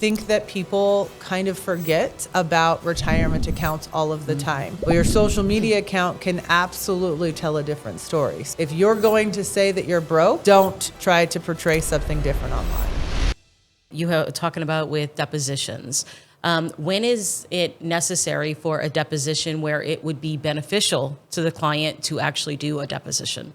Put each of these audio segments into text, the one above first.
Think that people kind of forget about retirement accounts all of the time. Well, your social media account can absolutely tell a different story. If you're going to say that you're broke, don't try to portray something different online. You are talking about with depositions. When is it necessary for a deposition where it would be beneficial to the client to actually do a deposition?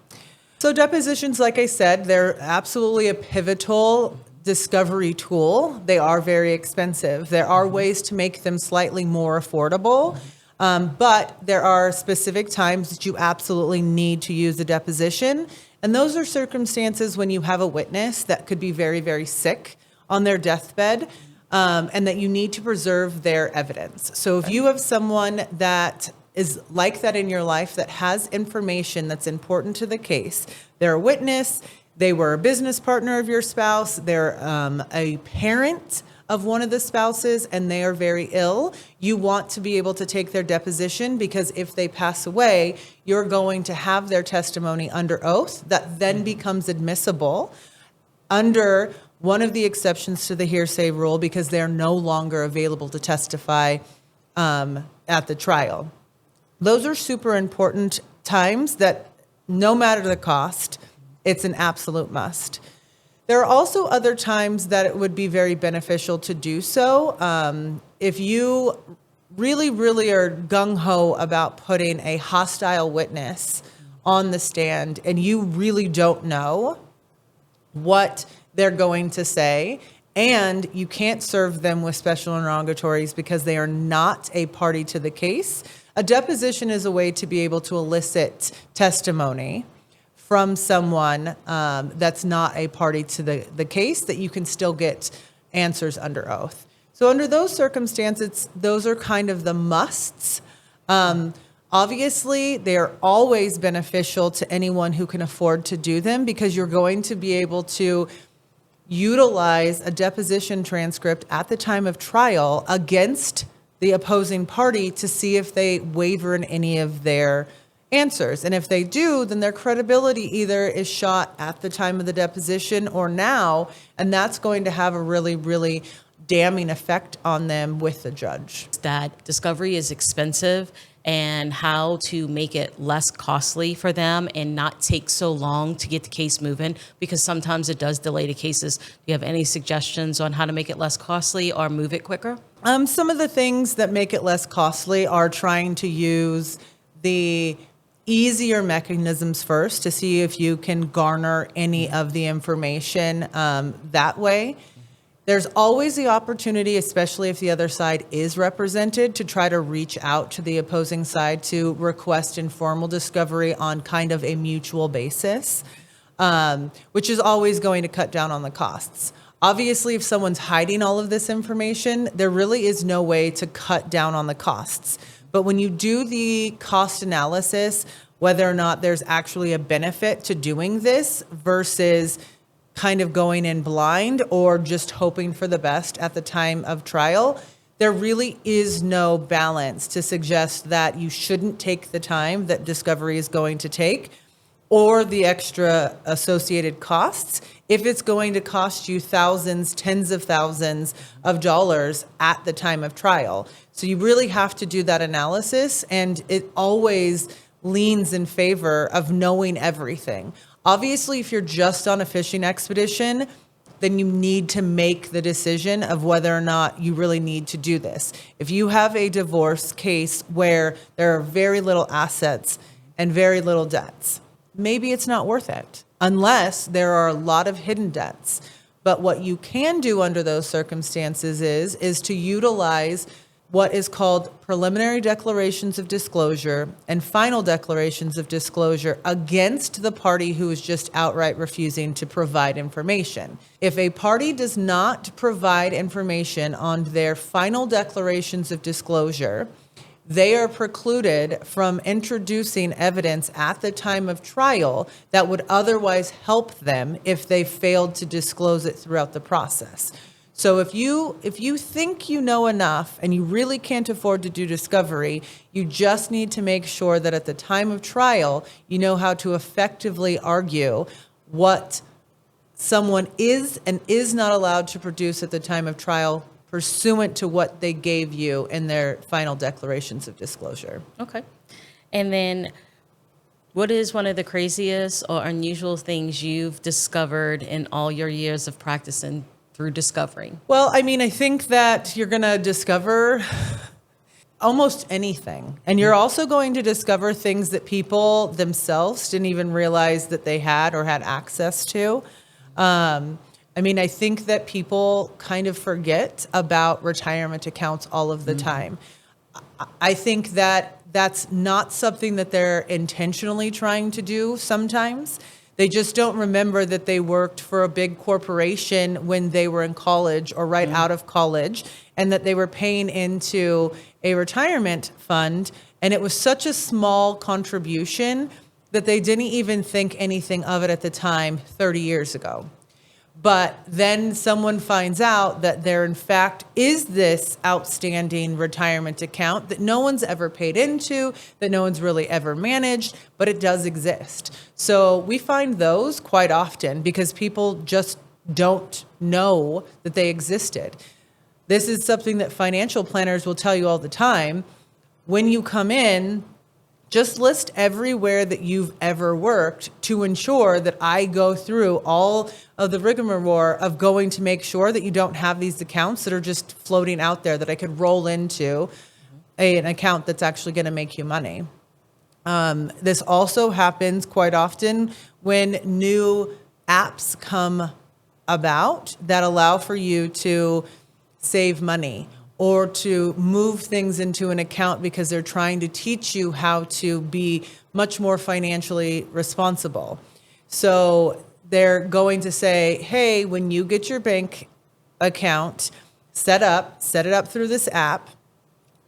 So depositions, like I said, they're absolutely a pivotal discovery tool. They are very expensive. There are ways to make them slightly more affordable, but there are specific times that you absolutely need to use a deposition. And those are circumstances when you have a witness that could be very, very sick on their deathbed, and that you need to preserve their evidence. So if you have someone that is like that in your life that has information that's important to the case, they're a witness, they were a business partner of your spouse, they're a parent of one of the spouses, and they are very ill, you want to be able to take their deposition, because if they pass away, you're going to have their testimony under oath that then becomes admissible under one of the exceptions to the hearsay rule, because they're no longer available to testify at the trial. Those are super important times that no matter the cost, it's an absolute must. There are also other times that it would be very beneficial to do so. If you really, really are gung-ho about putting a hostile witness on the stand and you really don't know what they're going to say, and you can't serve them with special interrogatories because they are not a party to the case, a deposition is a way to be able to elicit testimony from someone that's not a party to the case, that you can still get answers under oath. So under those circumstances, those are kind of the musts. Obviously, they are always beneficial to anyone who can afford to do them, because you're going to be able to utilize a deposition transcript at the time of trial against the opposing party to see if they waver in any of their answers. And if they do, then their credibility either is shot at the time of the deposition or now, and that's going to have a really, really damning effect on them with the judge. That discovery is expensive, and how to make it less costly for them and not take so long to get the case moving, because sometimes it does delay the cases. Do you have any suggestions on how to make it less costly or move it quicker? Some of the things that make it less costly are trying to use the easier mechanisms first to see if you can garner any of the information that way. There's always the opportunity, especially if the other side is represented, to try to reach out to the opposing side to request informal discovery on kind of a mutual basis, which is always going to cut down on the costs. Obviously, if someone's hiding all of this information, there really is no way to cut down on the costs. But when you do the cost analysis, whether or not there's actually a benefit to doing this versus kind of going in blind or just hoping for the best at the time of trial, there really is no balance to suggest that you shouldn't take the time that discovery is going to take or the extra associated costs if it's going to cost you thousands, tens of thousands of dollars at the time of trial. So you really have to do that analysis, and it always leans in favor of knowing everything. Obviously, if you're just on a fishing expedition, then you need to make the decision of whether or not you really need to do this. If you have a divorce case where there are very little assets and very little debts, maybe it's not worth it, unless there are a lot of hidden debts. But what you can do under those circumstances is to utilize what is called preliminary declarations of disclosure and final declarations of disclosure against the party who is just outright refusing to provide information. If a party does not provide information on their final declarations of disclosure, they are precluded from introducing evidence at the time of trial that would otherwise help them if they failed to disclose it throughout the process. So if you think you know enough and you really can't afford to do discovery, you just need to make sure that at the time of trial, you know how to effectively argue what someone is and is not allowed to produce at the time of trial pursuant to what they gave you in their final declarations of disclosure. Okay. And then what is one of the craziest or unusual things you've discovered in all your years of practicing through discovering? Well, I mean, I think that you're going to discover almost anything. And you're also going to discover things that people themselves didn't even realize that they had or had access to. I mean, I think that people kind of forget about retirement accounts all of the time. I think that that's not something that they're intentionally trying to do sometimes. They just don't remember that they worked for a big corporation when they were in college or right out of college, and that they were paying into a retirement fund. And it was such a small contribution that they didn't even think anything of it at the time 30 years ago. But then someone finds out that there, in fact, is this outstanding retirement account that no one's ever paid into, that no one's really ever managed, but it does exist. So we find those quite often because people just don't know that they existed. This is something that financial planners will tell you all the time. When you come in, just list everywhere that you've ever worked to ensure that I go through all of the rigmarole of going to make sure that you don't have these accounts that are just floating out there that I could roll into an account that's actually going to make you money. This also happens quite often when new apps come about that allow for you to save money or to move things into an account because they're trying to teach you how to be much more financially responsible. So they're going to say, hey, when you get your bank account set it up through this app.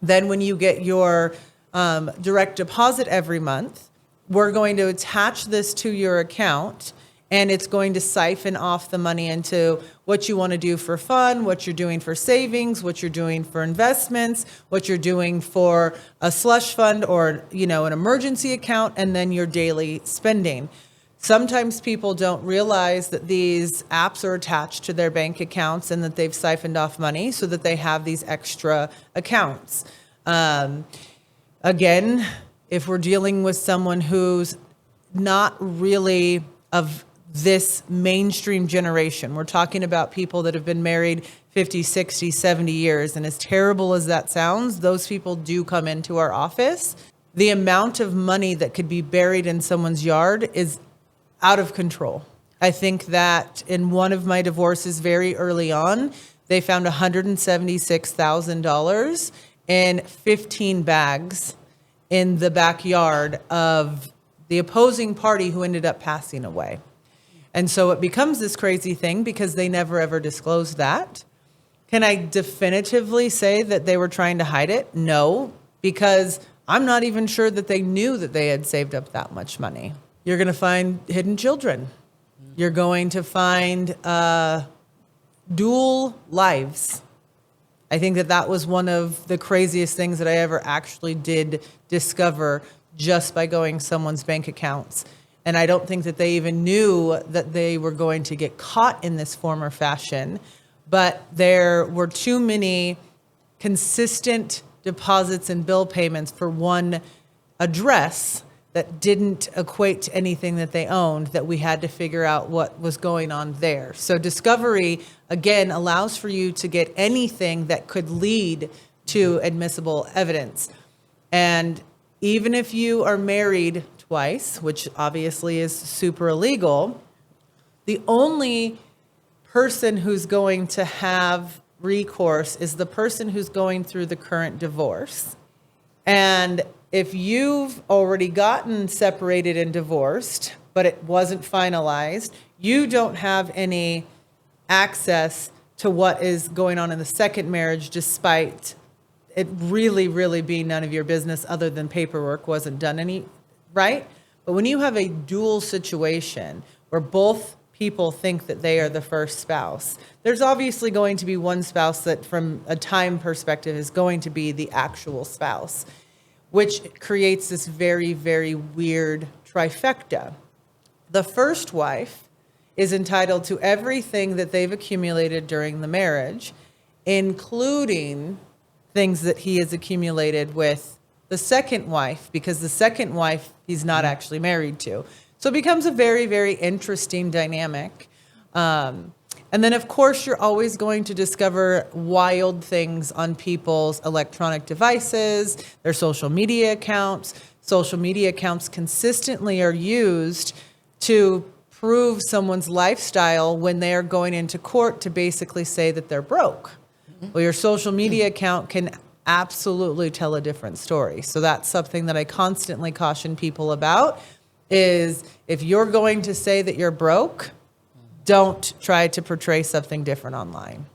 Then when you get your direct deposit every month, we're going to attach this to your account, and it's going to siphon off the money into what you want to do for fun, what you're doing for savings, what you're doing for investments, what you're doing for a slush fund or, an emergency account, and then your daily spending. Sometimes people don't realize that these apps are attached to their bank accounts and that they've siphoned off money so that they have these extra accounts. Again, if we're dealing with someone who's not really of this mainstream generation, we're talking about people that have been married 50, 60, 70 years. And as terrible as that sounds, those people do come into our office. The amount of money that could be buried in someone's yard is out of control. I think that in one of my divorces very early on, they found $176,000 in 15 bags in the backyard of the opposing party who ended up passing away. And so it becomes this crazy thing because they never ever disclosed that. Can I definitively say that they were trying to hide it? No, because I'm not even sure that they knew that they had saved up that much money. You're going to find hidden children. You're going to find dual lives. I think that was one of the craziest things that I ever actually did discover just by going someone's bank accounts. And I don't think that they even knew that they were going to get caught in this form or fashion. But there were too many consistent deposits and bill payments for one address that didn't equate to anything that they owned, that we had to figure out what was going on there. So discovery, again, allows for you to get anything that could lead to admissible evidence. And even if you are married twice, which obviously is super illegal, the only person who's going to have recourse is the person who's going through the current divorce. And if you've already gotten separated and divorced, but it wasn't finalized, you don't have any access to what is going on in the second marriage, despite it really, really being none of your business other than paperwork wasn't done any, right? But when you have a dual situation where both people think that they are the first spouse, there's obviously going to be one spouse that from a time perspective is going to be the actual spouse, which creates this very, very weird trifecta. The first wife is entitled to everything that they've accumulated during the marriage, including things that he has accumulated with the second wife, because the second wife he's not actually married to. So it becomes a very, very interesting dynamic. And then, of course, you're always going to discover wild things on people's electronic devices, their social media accounts. Social media accounts consistently are used to prove someone's lifestyle when they are going into court to basically say that they're broke. Well, your social media account can absolutely tell a different story. So that's something that I constantly caution people about, is if you're going to say that you're broke, don't try to portray something different online.